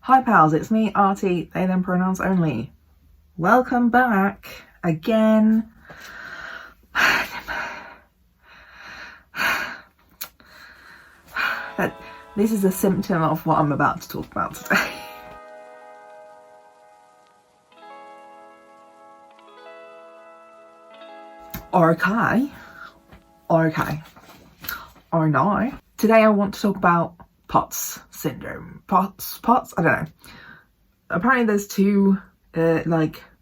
Hi pals, it's me, Artie, they them pronouns only. Welcome back again. This is a symptom of what I'm about to talk about today. Okay. Or no. Today I want to talk about POTS syndrome. POTS, I don't know. Apparently there's two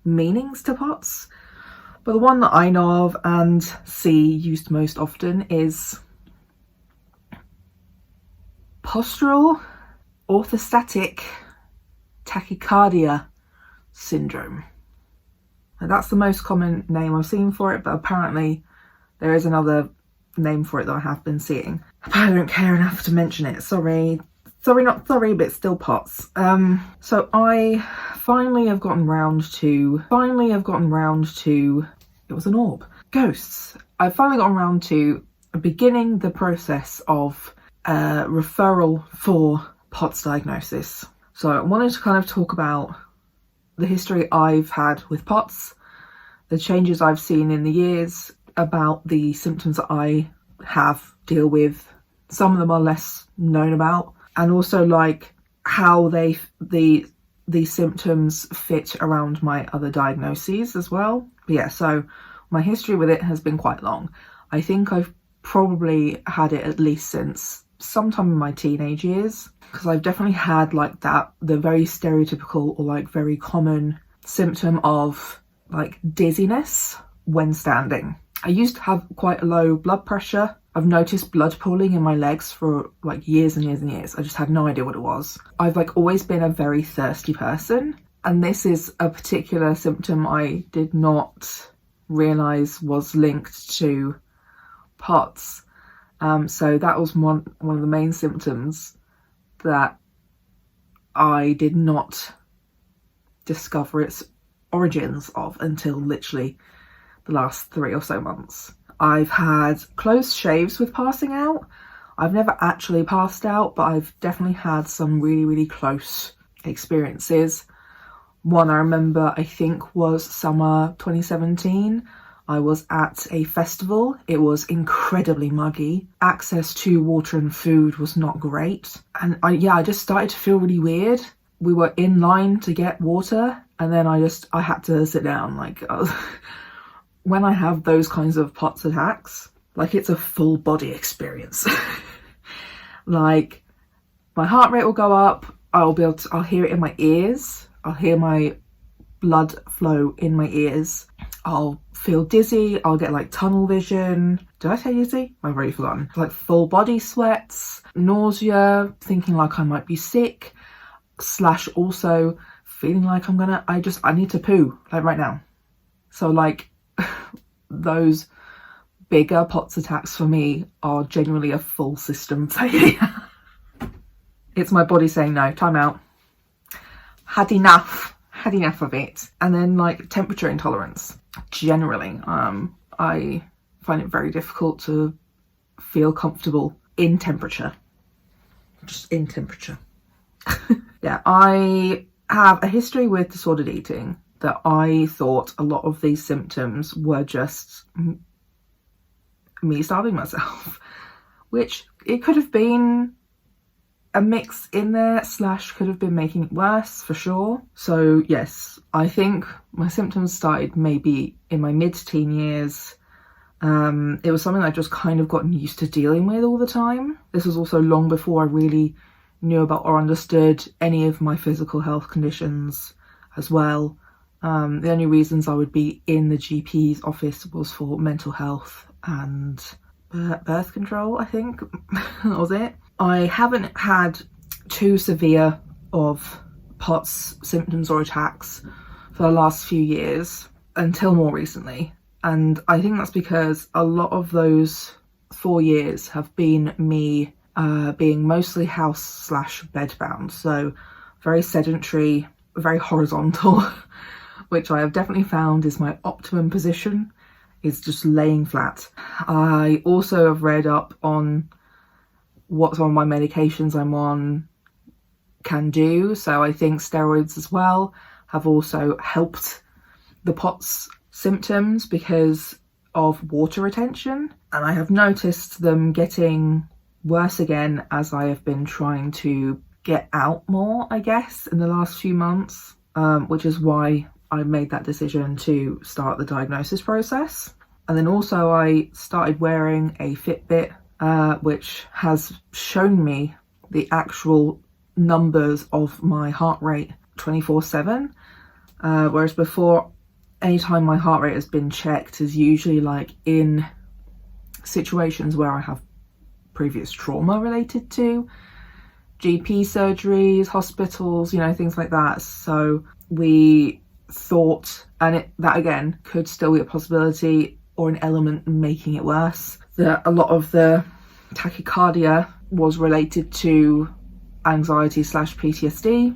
meanings to POTS, but the one that I know of and see used most often is Postural Orthostatic Tachycardia syndrome. And that's the most common name I've seen for it, but apparently there is another name for it that I have been seeing. I don't care enough to mention it. Sorry, not sorry, but it's still POTS. So I finally have gotten round to, it was an orb. Ghosts. I've finally gotten round to beginning the process of referral for POTS diagnosis. So I wanted to kind of talk about the history I've had with POTS, the changes I've seen in the years, about the symptoms that I deal with. Some of them are less known about, and also like how the symptoms fit around my other diagnoses as well. But yeah, so my history with it has been quite long. I think I've probably had it at least since sometime in my teenage years, because I've definitely had like the very stereotypical or like very common symptom of like dizziness when standing. I used to have quite a low blood pressure. I've noticed blood pooling in my legs for like years and years and years. I just had no idea what it was. I've like always been a very thirsty person, and this is a particular symptom I did not realise was linked to POTS. So that was one of the main symptoms that I did not discover its origins of until literally the last 3 or so months. I've had close shaves with passing out. I've never actually passed out, but I've definitely had some really, really close experiences. One I remember, I think, was summer 2017. I was at a festival. It was incredibly muggy. Access to water and food was not great. And I just started to feel really weird. We were in line to get water, and then I had to sit down. When I have those kinds of POTS attacks, like it's a full body experience. Like my heart rate will go up. I'll hear it in my ears. I'll hear my blood flow in my ears. I'll feel dizzy. I'll get like tunnel vision. Did I say dizzy? I've already forgotten. Like full body sweats, nausea, thinking like I might be sick, / also feeling like I need to poo like right now. So like those bigger POTS attacks for me are genuinely a full system failure. It's my body saying no, time out. Had enough of it. And then like temperature intolerance. Generally, I find it very difficult to feel comfortable in temperature. Just in temperature. Yeah, I have a history with disordered eating that I thought a lot of these symptoms were just me starving myself, which it could have been a mix in there / could have been making it worse for sure. So yes, I think my symptoms started maybe in my mid-teen years. It was something I just kind of gotten used to dealing with all the time. This was also long before I really knew about or understood any of my physical health conditions as well. The only reasons I would be in the GP's office was for mental health and birth control, I think. That was it. I haven't had too severe of POTS symptoms or attacks for the last few years until more recently. And I think that's because a lot of those 4 years have been me being mostly house / bedbound. So very sedentary, very horizontal, which I have definitely found is my optimum position, is just laying flat. I also have read up on what some of my medications I'm on can do. So I think steroids as well have also helped the POTS symptoms because of water retention, and I have noticed them getting worse again as I have been trying to get out more, I guess, in the last few months, which is why I made that decision to start the diagnosis process. And then also I started wearing a Fitbit, which has shown me the actual numbers of my heart rate 24/7, whereas before, anytime my heart rate has been checked is usually like in situations where I have previous trauma related to GP surgeries, hospitals, you know, things like that. So we thought, and that again could still be a possibility or an element making it worse, that a lot of the tachycardia was related to anxiety / PTSD.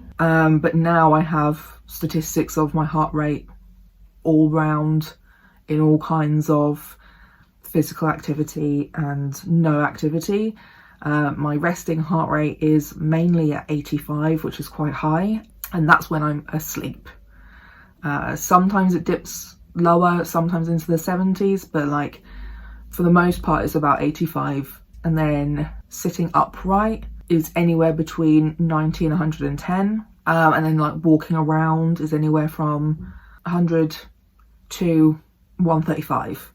But now I have statistics of my heart rate all round in all kinds of physical activity and no activity. My resting heart rate is mainly at 85, which is quite high, and that's when I'm asleep. Sometimes it dips lower, sometimes into the 70s, but like for the most part it's about 85. And then sitting upright is anywhere between 90 and 110, and then like walking around is anywhere from 100 to 135.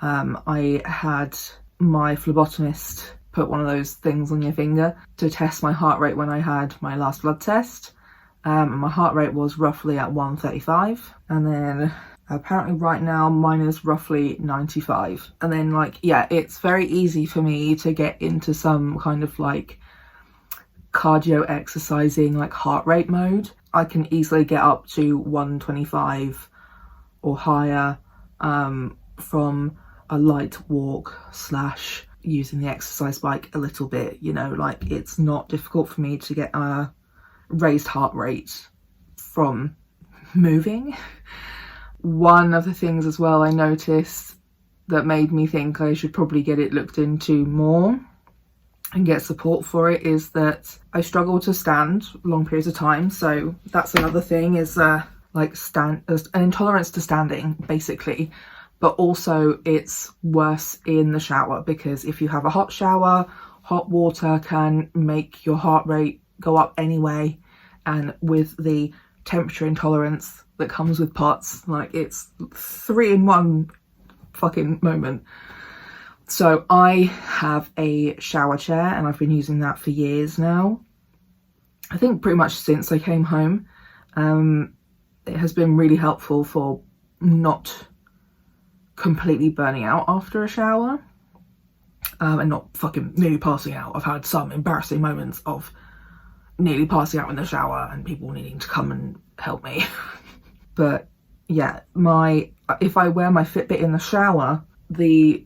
I had my phlebotomist put one of those things on your finger to test my heart rate when I had my last blood test. My heart rate was roughly at 135, and then apparently right now mine is roughly 95. And then like, yeah, it's very easy for me to get into some kind of like cardio exercising like heart rate mode. I can easily get up to 125 or higher from a light walk / using the exercise bike a little bit, you know, like it's not difficult for me to get a raised heart rate from moving. One of the things as well I noticed that made me think I should probably get it looked into more and get support for it is that I struggle to stand long periods of time. So that's another thing, is like an intolerance to standing basically, but also it's worse in the shower, because if you have a hot shower, hot water can make your heart rate go up anyway, and with the temperature intolerance that comes with POTS, like it's 3 in 1 fucking moment. So I have a shower chair and I've been using that for years now. I think pretty much since I came home. It has been really helpful for not completely burning out after a shower, and not fucking nearly passing out. I've had some embarrassing moments of nearly passing out in the shower and people needing to come and help me. But yeah, if I wear my Fitbit in the shower, the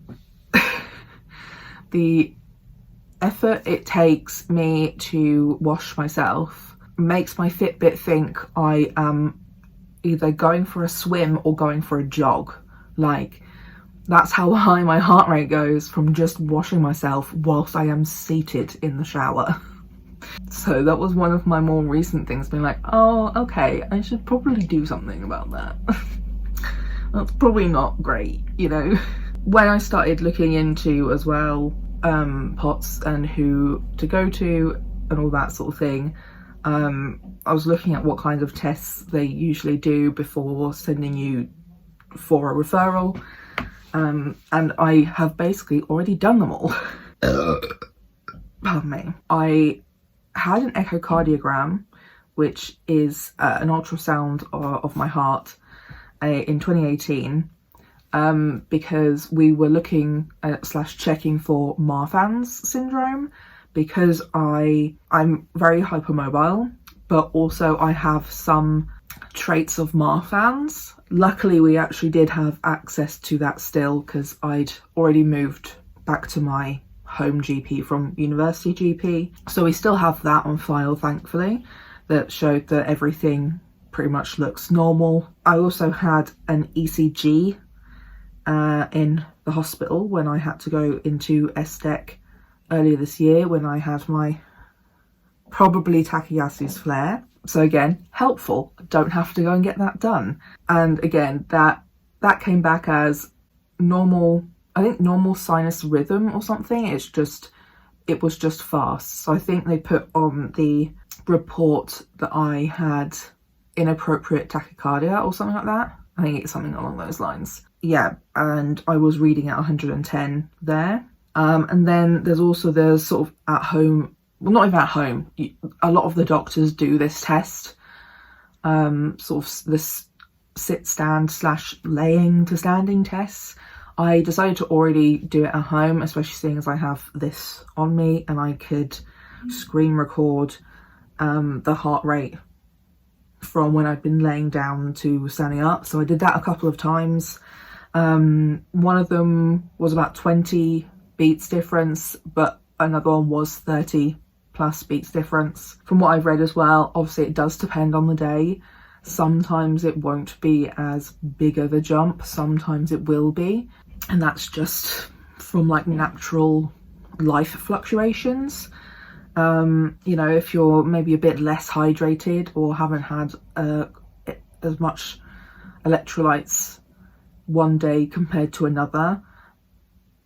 effort it takes me to wash myself makes my Fitbit think I am either going for a swim or going for a jog. Like, that's how high my heart rate goes from just washing myself whilst I am seated in the shower. So that was one of my more recent things, being like, oh, okay, I should probably do something about that. That's probably not great, you know. When I started looking into as well POTS and who to go to and all that sort of thing, I was looking at what kind of tests they usually do before sending you for a referral, and I have basically already done them all. Pardon me. I had an echocardiogram, which is an ultrasound of my heart, in 2018, because we were looking at / checking for Marfan's syndrome, because I'm very hypermobile, but also I have some traits of Marfan's. Luckily, we actually did have access to that still, because I'd already moved back to my home GP from university GP. So we still have that on file, thankfully, that showed that everything pretty much looks normal. I also had an ECG in the hospital when I had to go into SDEC earlier this year, when I had my probably Takayasu's flare. So again, helpful. Don't have to go and get that done. And again, that came back as normal, I think normal sinus rhythm or something. It was just fast. So I think they put on the report that I had inappropriate tachycardia or something like that. I think it's something along those lines. Yeah, and I was reading at 110 there. And then there's also the sort of at home, well, not even at home, a lot of the doctors do this test, sort of this sit stand / laying to standing tests. I decided to already do it at home, especially seeing as I have this on me and I could screen record the heart rate from when I'd been laying down to standing up. So I did that a couple of times. One of them was about 20 beats difference, but another one was 30 plus beats difference. From what I've read as well, obviously it does depend on the day. Sometimes it won't be as big of a jump, sometimes it will be. And that's just from like natural life fluctuations. You know, if you're maybe a bit less hydrated or haven't had as much electrolytes one day compared to another,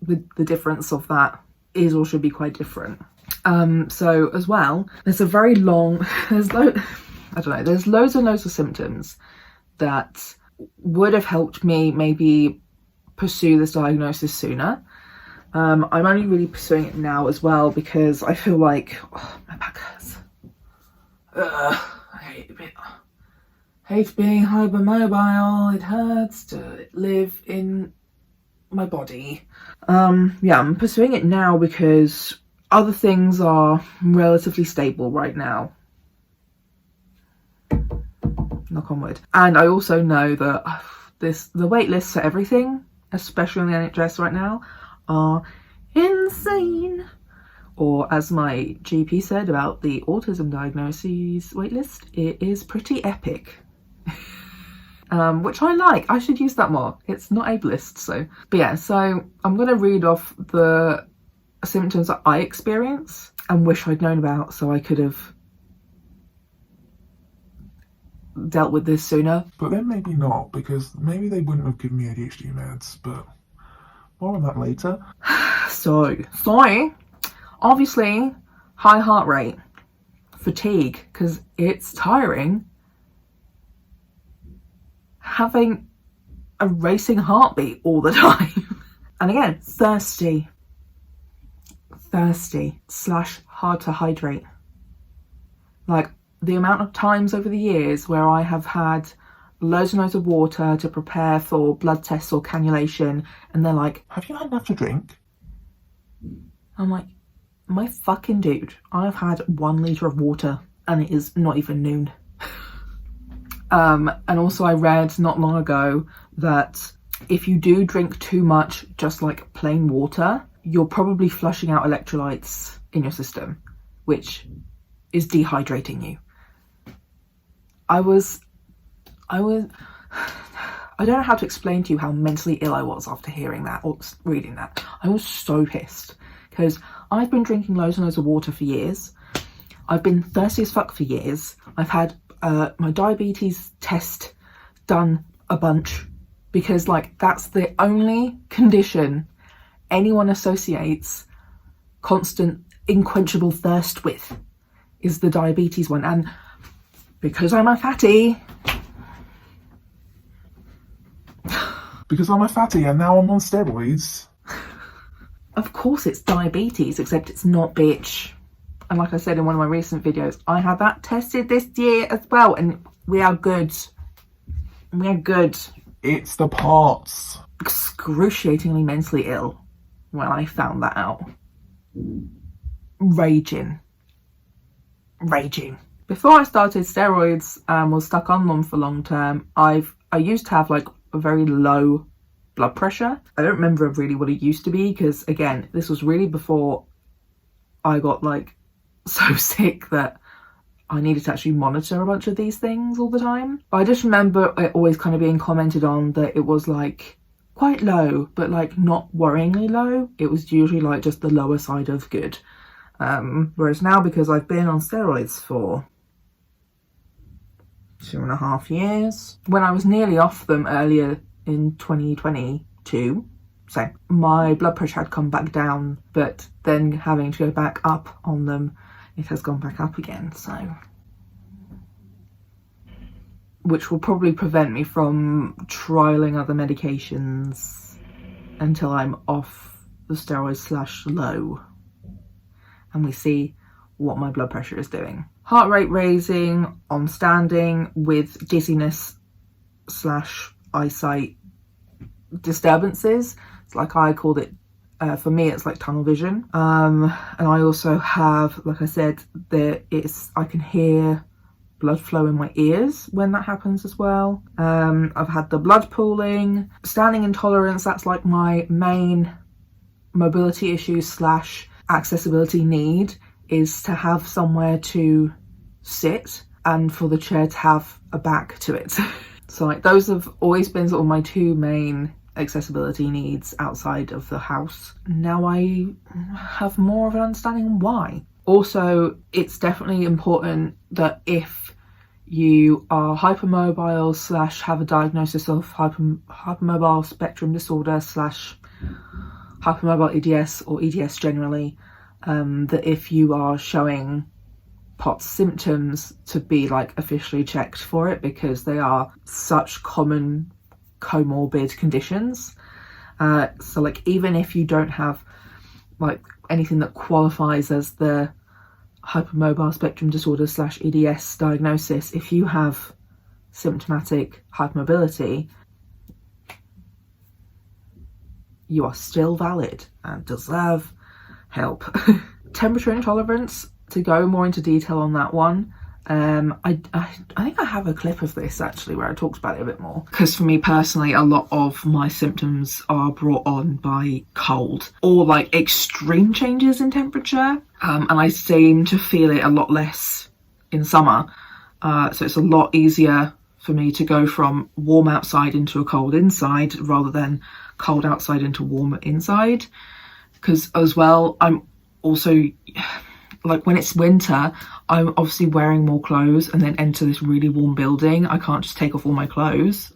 the difference of that is or should be quite different. So as well, there's a very long, there's loads and loads of symptoms that would have helped me maybe pursue this diagnosis sooner. I'm only really pursuing it now as well because I feel like my back hurts. I hate being hypermobile. It hurts to live in my body. Yeah, I'm pursuing it now because other things are relatively stable right now. Knock on wood. And I also know that the wait lists for everything, especially on the NHS right now, are insane. Or as my GP said about the autism diagnoses waitlist, it is pretty epic. Which I like. I should use that more. It's not ableist, so. But yeah, so I'm going to read off the symptoms that I experience and wish I'd known about so I could have dealt with this sooner. But then maybe not, because maybe they wouldn't have given me ADHD meds, but more on that later. So obviously high heart rate, fatigue, because it's tiring having a racing heartbeat all the time. And again, thirsty / hard to hydrate. Like the amount of times over the years where I have had loads and loads of water to prepare for blood tests or cannulation, and they're like, have you had enough to drink? I'm like, my fucking dude, I've had 1 litre of water and it is not even noon. And also I read not long ago that if you do drink too much, just like plain water, you're probably flushing out electrolytes in your system, which is dehydrating you. I don't know how to explain to you how mentally ill I was after hearing that or reading that. I was so pissed because I've been drinking loads and loads of water for years. I've been thirsty as fuck for years. I've had my diabetes test done a bunch because like that's the only condition anyone associates constant unquenchable thirst with, is the diabetes one. And because I'm a fatty, and now I'm on steroids. Of course it's diabetes, except it's not, bitch. And like I said in one of my recent videos, I had that tested this year as well, and we are good. We are good. It's the parts. Excruciatingly mentally ill when I found that out. Raging. Before I started steroids and was stuck on them for long term, I used to have like a very low blood pressure. I don't remember really what it used to be because again, this was really before I got like so sick that I needed to actually monitor a bunch of these things all the time. But I just remember it always kind of being commented on that it was like quite low, but like not worryingly low. It was usually like just the lower side of good. Whereas now, because I've been on steroids for 2.5 years, when I was nearly off them earlier in 2022, so my blood pressure had come back down, but then having to go back up on them, it has gone back up again, so, which will probably prevent me from trialing other medications until I'm off the steroids / low, and we see what my blood pressure is doing. Heart rate raising on standing with dizziness / eyesight disturbances. It's like I called it, for me it's like tunnel vision. And I also have, like I said, I can hear blood flow in my ears when that happens as well. I've had the blood pooling, standing intolerance. That's like my main mobility issue / accessibility need, is to have somewhere to sit and for the chair to have a back to it. So like those have always been sort of my two main accessibility needs outside of the house. Now I have more of an understanding why. Also, it's definitely important that if you are hypermobile / have a diagnosis of hypermobile spectrum disorder / hypermobile EDS or EDS generally, that if you are showing POTS symptoms, to be like officially checked for it, because they are such common comorbid conditions. So like even if you don't have like anything that qualifies as the hypermobile spectrum disorder / EDS diagnosis, if you have symptomatic hypermobility, you are still valid and deserve help. Temperature intolerance, to go more into detail on that one, I think I have a clip of this actually where I talked about it a bit more, because for me personally a lot of my symptoms are brought on by cold or like extreme changes in temperature, and I seem to feel it a lot less in summer, so it's a lot easier for me to go from warm outside into a cold inside rather than cold outside into warm inside. Because as well, I'm also, like when it's winter, I'm obviously wearing more clothes and then enter this really warm building. I can't just take off all my clothes.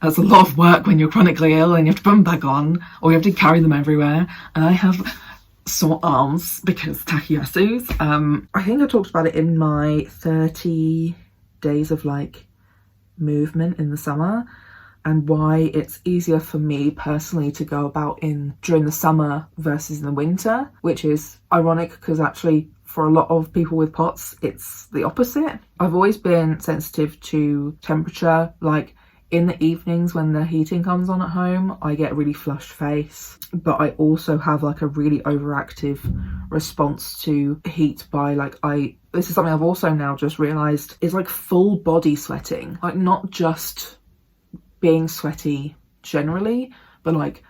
That's a lot of work when you're chronically ill and you have to put them back on, or you have to carry them everywhere. And I have sore arms because tachycardias. I think I talked about it in my 30 days of like movement in the summer, and why it's easier for me personally to go about during the summer versus in the winter, which is ironic because actually for a lot of people with POTS it's the opposite. I've always been sensitive to temperature. Like in the evenings when the heating comes on at home, I get really flushed face, but I also have like a really overactive response to heat by this is something I've also now just realised, is like full body sweating, like not just being sweaty generally, but like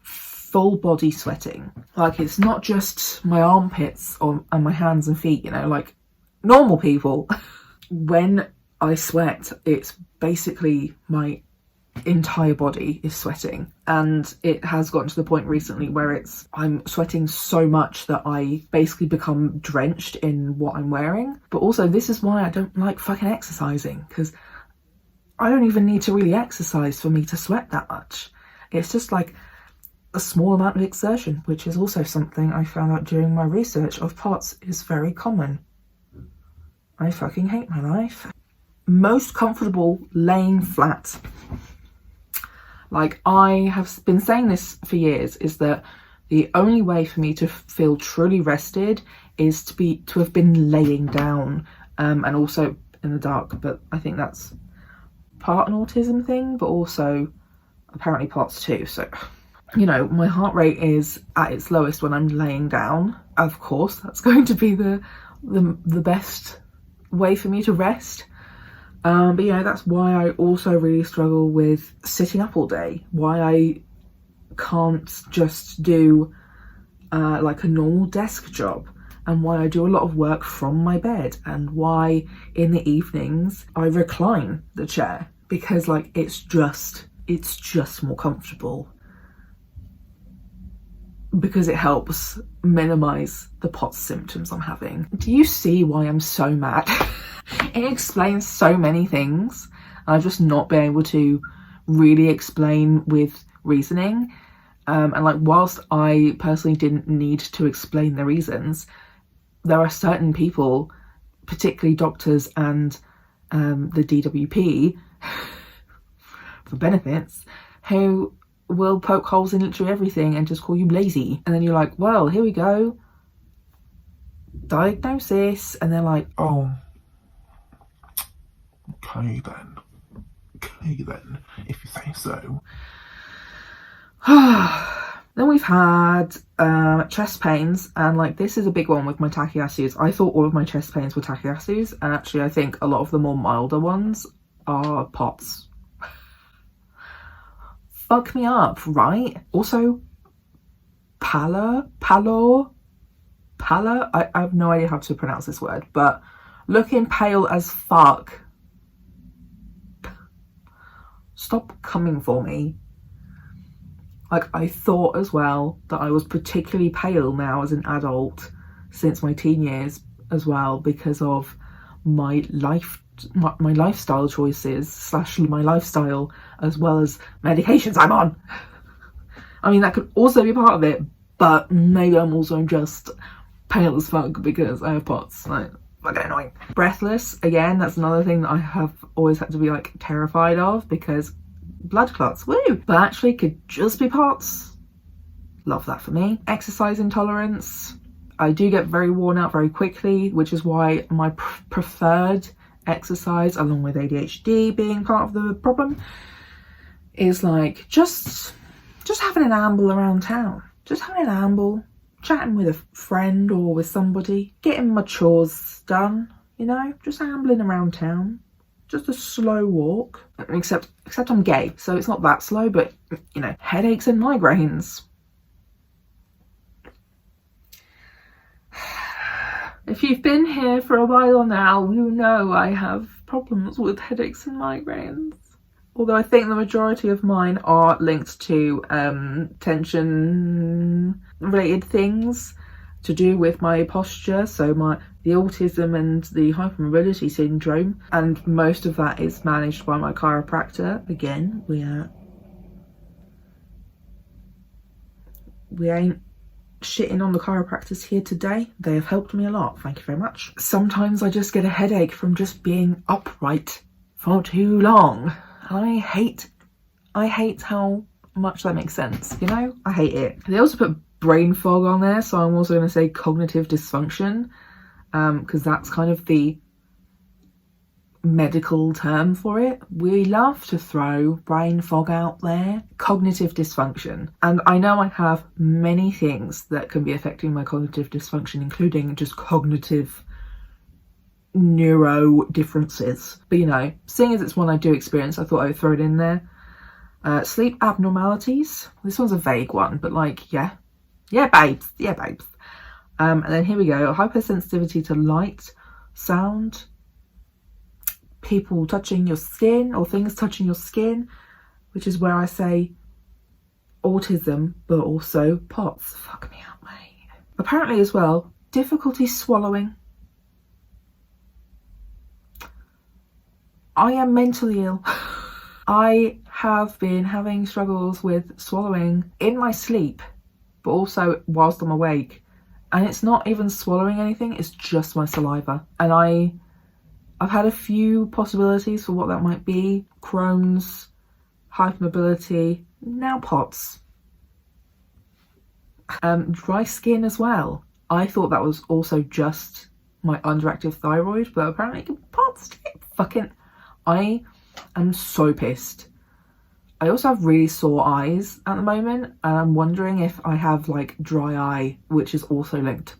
full body sweating. Like it's not just my armpits and my hands and feet, you know, like normal people. When I sweat, it's basically my entire body is sweating, and it has gotten to the point recently where I'm sweating so much that I basically become drenched in what I'm wearing. But also this is why I don't like fucking exercising, because I don't even need to really exercise for me to sweat that much. It's just like a small amount of exertion, which is also something I found out during my research of POTS is very common. I fucking hate my life. Most comfortable laying flat. Like I have been saying this for years, is that the only way for me to feel truly rested is to have been laying down, and also in the dark, but I think that's part an autism thing, but also apparently POTS too. So, you know, my heart rate is at its lowest when I'm laying down. Of course, that's going to be the best way for me to rest. But you know, that's why I also really struggle with sitting up all day. Why I can't just do like a normal desk job, and why I do a lot of work from my bed, and why in the evenings I recline the chair, because like it's just more comfortable. because it helps minimize the POTS symptoms I'm having. Do you see why I'm so mad? It explains so many things. I've just not been able to really explain with reasoning. And like, whilst I personally didn't need to explain the reasons, there are certain people, particularly doctors and the DWP for benefits, who will poke holes in literally everything and just call you lazy. And then you're like, well, here we go, diagnosis. And they're like, oh, okay then, if you say so. Then we've had chest pains, and like, this is a big one with my tachycardias. I thought all of my chest pains were tachycardias, and actually I think a lot of the more milder ones are POTS. Fuck me up, right? Also, pallor, I have no idea how to pronounce this word, but looking pale as fuck. Stop coming for me. Like, I thought as well that I was particularly pale now as an adult since my teen years as well, because of my lifestyle choices / my lifestyle, as well as medications I'm on. I mean, that could also be part of it, but maybe I'm also just pale as fuck because I have POTS. Like, fucking annoying. Breathless, again, that's another thing that I have always had to be like terrified of, because blood clots, woo! But actually could just be POTS. Love that for me. Exercise intolerance. I do get very worn out very quickly, which is why my preferred exercise, along with ADHD being part of the problem, is like just having an amble around town. Just having an amble, chatting with a friend or with somebody, getting my chores done, you know, just ambling around town. Just a slow walk, except I'm gay, so it's not that slow, but you know, headaches and migraines. If you've been here for a while now, you know I have problems with headaches and migraines. Although I think the majority of mine are linked to tension related things to do with my posture, so the autism and the hypermobility syndrome, and most of that is managed by my chiropractor. Again, we ain't shitting on the chiropractors here today. They have helped me a lot, thank you very much. Sometimes I just get a headache from just being upright for too long. I hate how much that makes sense, you know? I hate it. They also put brain fog on there, so I'm also going to say cognitive dysfunction, because that's kind of the medical term for it. We love to throw brain fog out there. Cognitive dysfunction. And I know I have many things that can be affecting my cognitive dysfunction, including just cognitive neuro differences. But you know, seeing as it's one I do experience, I thought I would throw it in there. Sleep abnormalities. This one's a vague one, but like, yeah, babes. And then here we go. Hypersensitivity to light, sound, people touching your skin or things touching your skin, which is where I say autism, but also POTS. Fuck me up, mate. Apparently as well, difficulty swallowing. I am mentally ill. I have been having struggles with swallowing in my sleep, but also whilst I'm awake. And it's not even swallowing anything, it's just my saliva. And I've had a few possibilities for what that might be. Crohn's, hypermobility, now POTS. Dry skin as well. I thought that was also just my underactive thyroid, but apparently it can POTS too. Fucking, I am so pissed. I also have really sore eyes at the moment, and I'm wondering if I have like dry eye, which is also linked to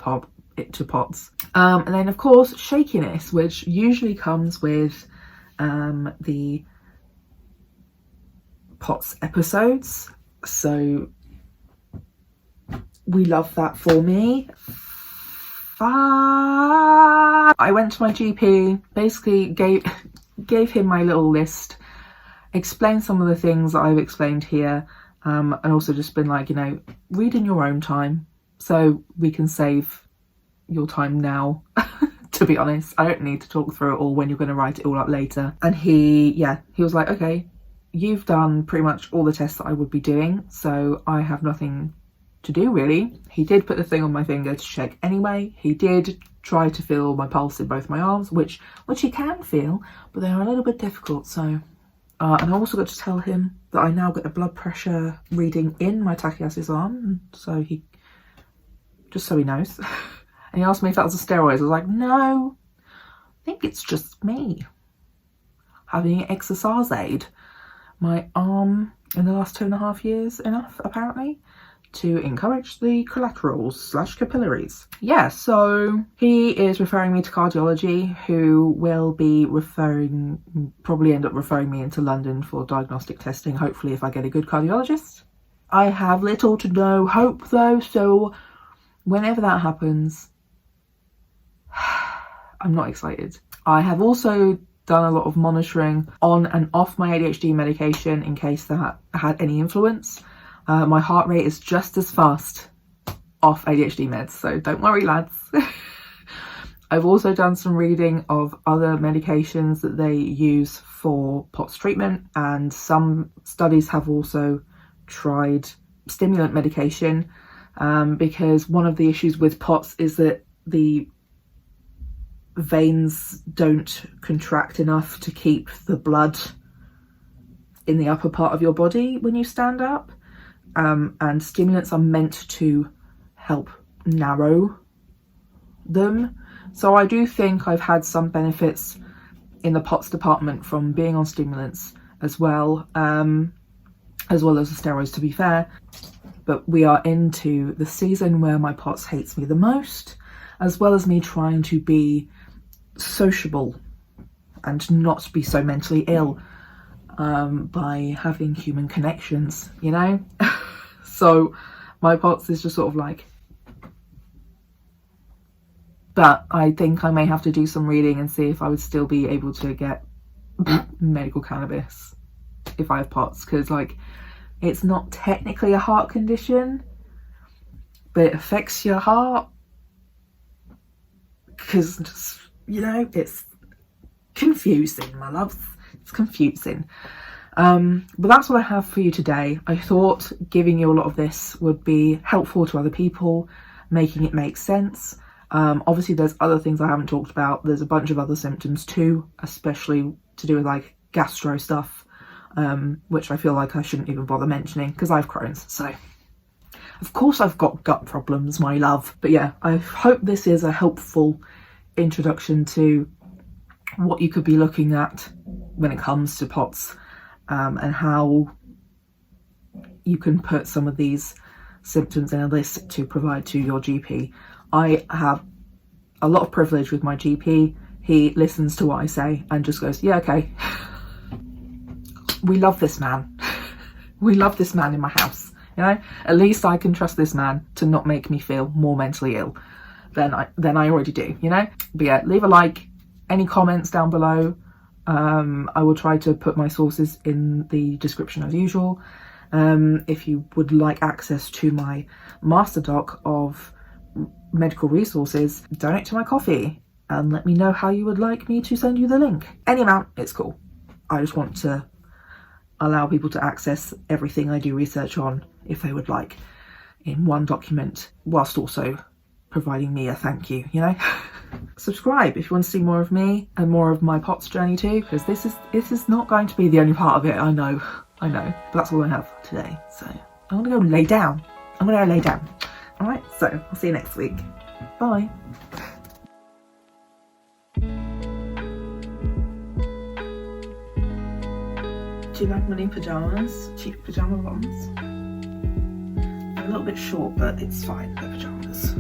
POTS. And then of course shakiness, which usually comes with the POTS episodes, so we love that for me. I went to my GP, basically gave him my little list, explained some of the things that I've explained here, And also just been like, you know, read in your own time so we can save your time now. To be honest, I don't need to talk through it all when you're going to write it all up later. And he was like, okay, you've done pretty much all the tests that I would be doing, so I have nothing to do really. He did put the thing on my finger to check anyway. He did try to feel my pulse in both my arms, which he can feel, but they're a little bit difficult. So and I also got to tell him that I now get a blood pressure reading in my tachycardia arm, so he knows. And he asked me if that was a steroid. I was like, no, I think it's just me having an exercise aid. My arm in the last 2.5 years enough, apparently, to encourage the collaterals / capillaries. Yeah, so he is referring me to cardiology, who will be probably end up referring me into London for diagnostic testing, hopefully if I get a good cardiologist. I have little to no hope though, so whenever that happens, I'm not excited. I have also done a lot of monitoring on and off my ADHD medication in case that had any influence. My heart rate is just as fast off ADHD meds, so don't worry lads. I've also done some reading of other medications that they use for POTS treatment, and some studies have also tried stimulant medication, because one of the issues with POTS is that the veins don't contract enough to keep the blood in the upper part of your body when you stand up, and stimulants are meant to help narrow them. So I do think I've had some benefits in the POTS department from being on stimulants as well as the steroids, to be fair. But we are into the season where my POTS hates me the most, as well as me trying to be sociable and not be so mentally ill by having human connections, you know. So my POTS is just sort of like, but I think I may have to do some reading and see if I would still be able to get medical cannabis if I have POTS, because like it's not technically a heart condition, but it affects your heart because, you know, it's confusing, my loves. It's confusing. But that's what I have for you today. I thought giving you a lot of this would be helpful to other people, making it make sense. Obviously there's other things I haven't talked about. There's a bunch of other symptoms too, especially to do with like gastro stuff, which I feel like I shouldn't even bother mentioning because I have Crohn's. So of course I've got gut problems, my love. But yeah, I hope this is a helpful introduction to what you could be looking at when it comes to POTS, and how you can put some of these symptoms in a list to provide to your GP. I have a lot of privilege with my GP. He listens to what I say and just goes, yeah, okay. We love this man. We love this man in my house. You know, at least I can trust this man to not make me feel more mentally ill than I already do, you know. But yeah, leave a like, any comments down below. I will try to put my sources in the description as usual. If you would like access to my master doc of medical resources, donate to my coffee and let me know how you would like me to send you the link. Any amount, it's cool. I just want to allow people to access everything I do research on, if they would like, in one document, whilst also providing me a thank you, you know. Subscribe if you want to see more of me and more of my POTS journey too, because this is not going to be the only part of it. I know, but that's all I have today. So I'm gonna go lay down. All right, so I'll see you next week. Bye. Do you like my new pajamas? Cheap pajama ones. They're a little bit short, but it's fine. They're pajamas.